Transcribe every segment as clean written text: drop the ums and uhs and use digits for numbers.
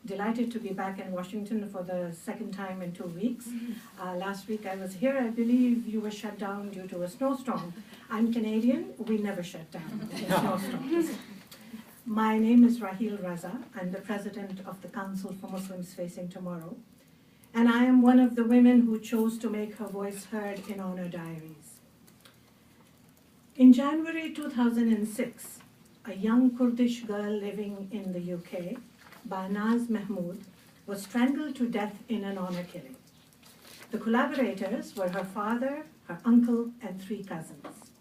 delighted to be back in Washington for the second time in 2 weeks. Last week I was here. I believe you were shut down due to a snowstorm. I'm Canadian. We never shut down in snowstorms. My name is Raheel Raza. I'm the president of the Council for Muslims Facing Tomorrow. And I am one of the women who chose to make her voice heard in Honor Diaries. In January 2006, a young Kurdish girl living in the UK, Bahnaz Mahmood, was strangled to death in an honor killing. The collaborators were her father, her uncle, and 3 cousins.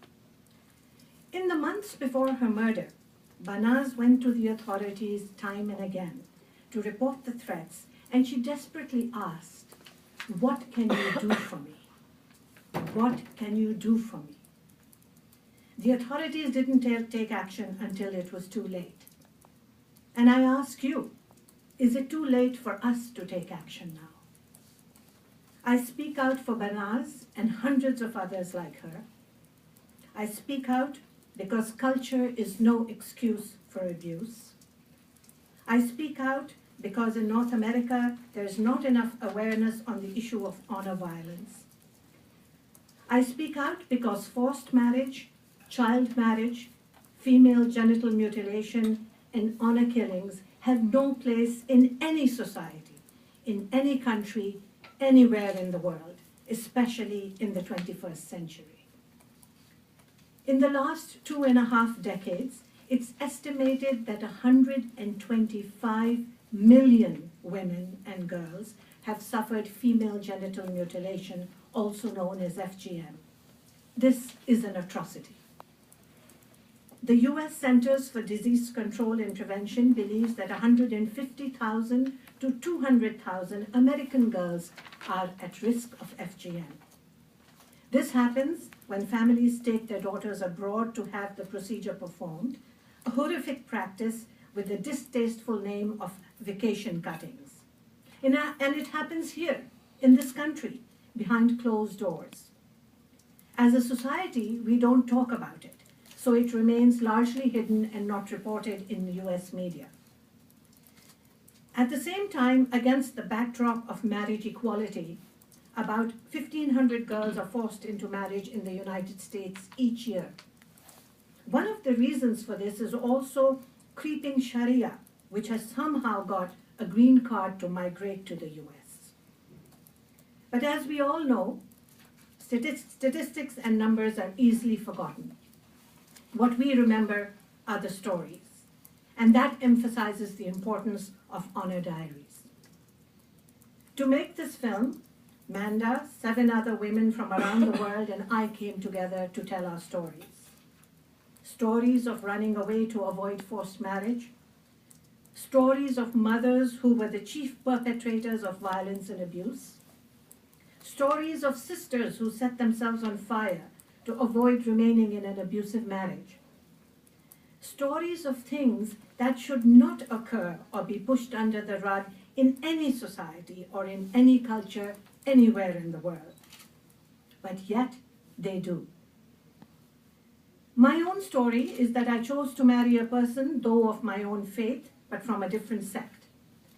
In the months before her murder, Bahnaz went to the authorities time and again to report the threats, and she desperately asked, "What can you do for me? What can you do for me?" The authorities didn't take action until it was too late. And I ask you, is it too late for us to take action now? I speak out for Bahnaz and hundreds of others like her. I speak out because culture is no excuse for abuse. I speak out because in North America, there is not enough awareness on the issue of honor violence. I speak out because forced marriage, child marriage, female genital mutilation, and honor killings have no place in any society, in any country, anywhere in the world, especially in the 21st century. In the last 2.5 decades, it's estimated that 125 million women and girls have suffered female genital mutilation, also known as FGM. This is an atrocity. The US Centers for Disease Control and Prevention believes that 150,000 to 200,000 American girls are at risk of FGM. This happens when families take their daughters abroad to have the procedure performed, a horrific practice with the distasteful name of vacation cuttings. And it happens here, in this country, behind closed doors. As a society, we don't talk about it, so it remains largely hidden and not reported in the US media. At the same time, against the backdrop of marriage equality, about 1,500 girls are forced into marriage in the United States each year. One of the reasons for this is also creeping Sharia, which has somehow got a green card to migrate to the US. But as we all know, statistics and numbers are easily forgotten. What we remember are the stories, and that emphasizes the importance of honor diaries. To make this film, Manda, 7 other women from around the world, and I came together to tell our stories. Stories of running away to avoid forced marriage, stories of mothers who were the chief perpetrators of violence and abuse, stories of sisters who set themselves on fire to avoid remaining in an abusive marriage. Stories of things that should not occur or be pushed under the rug in any society or in any culture anywhere in the world. But yet, they do. My own story is that I chose to marry a person, though of my own faith, but from a different sect.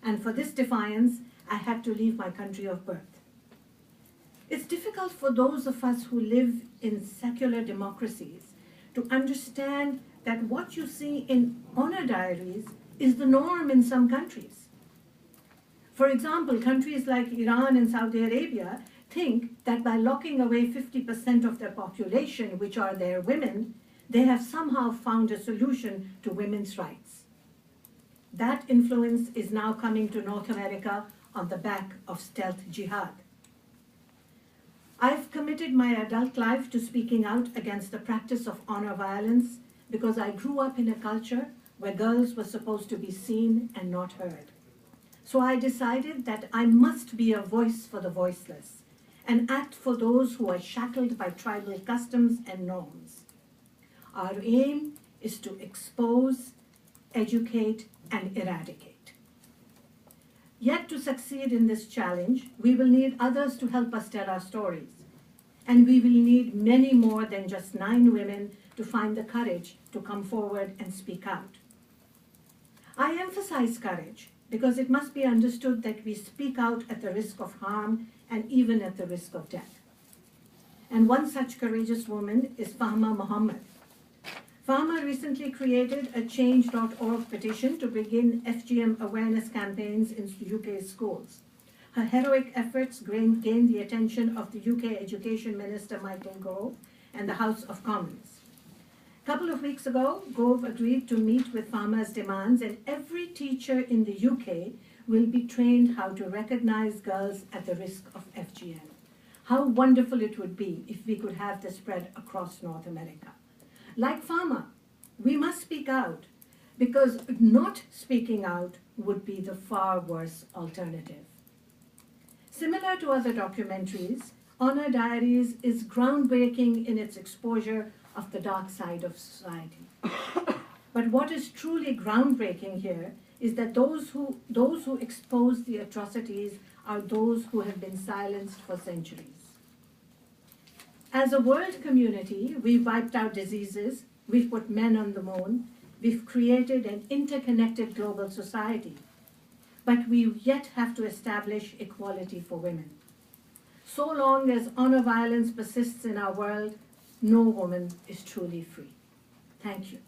And for this defiance, I had to leave my country of birth. It's difficult for those of us who live in secular democracies to understand that what you see in honor diaries is the norm in some countries. For example, countries like Iran and Saudi Arabia think that by locking away 50% of their population, which are their women, they have somehow found a solution to women's rights. That influence is now coming to North America on the back of stealth jihad. I've committed my adult life to speaking out against the practice of honor violence because I grew up in a culture where girls were supposed to be seen and not heard. So I decided that I must be a voice for the voiceless and act for those who are shackled by tribal customs and norms. Our aim is to expose, educate, and eradicate. Yet to succeed in this challenge, we will need others to help us tell our stories. And we will need many more than just 9 women to find the courage to come forward and speak out. I emphasize courage because it must be understood that we speak out at the risk of harm and even at the risk of death. And one such courageous woman is Fahma Muhammad. Fahma recently created a change.org petition to begin FGM awareness campaigns in UK schools. Her heroic efforts gained the attention of the UK Education Minister Michael Gove and the House of Commons. A couple of weeks ago, Gove agreed to meet with Fahma's demands, and every teacher in the UK will be trained how to recognize girls at the risk of FGM. How wonderful it would be if we could have this spread across North America. Like Fahma, we must speak out, because not speaking out would be the far worse alternative. Similar to other documentaries, Honor Diaries is groundbreaking in its exposure of the dark side of society. But what is truly groundbreaking here is that those who expose the atrocities are those who have been silenced for centuries. As a world community, we've wiped out diseases, we've put men on the moon, we've created an interconnected global society. But we yet have to establish equality for women. So long as honor violence persists in our world, no woman is truly free. Thank you.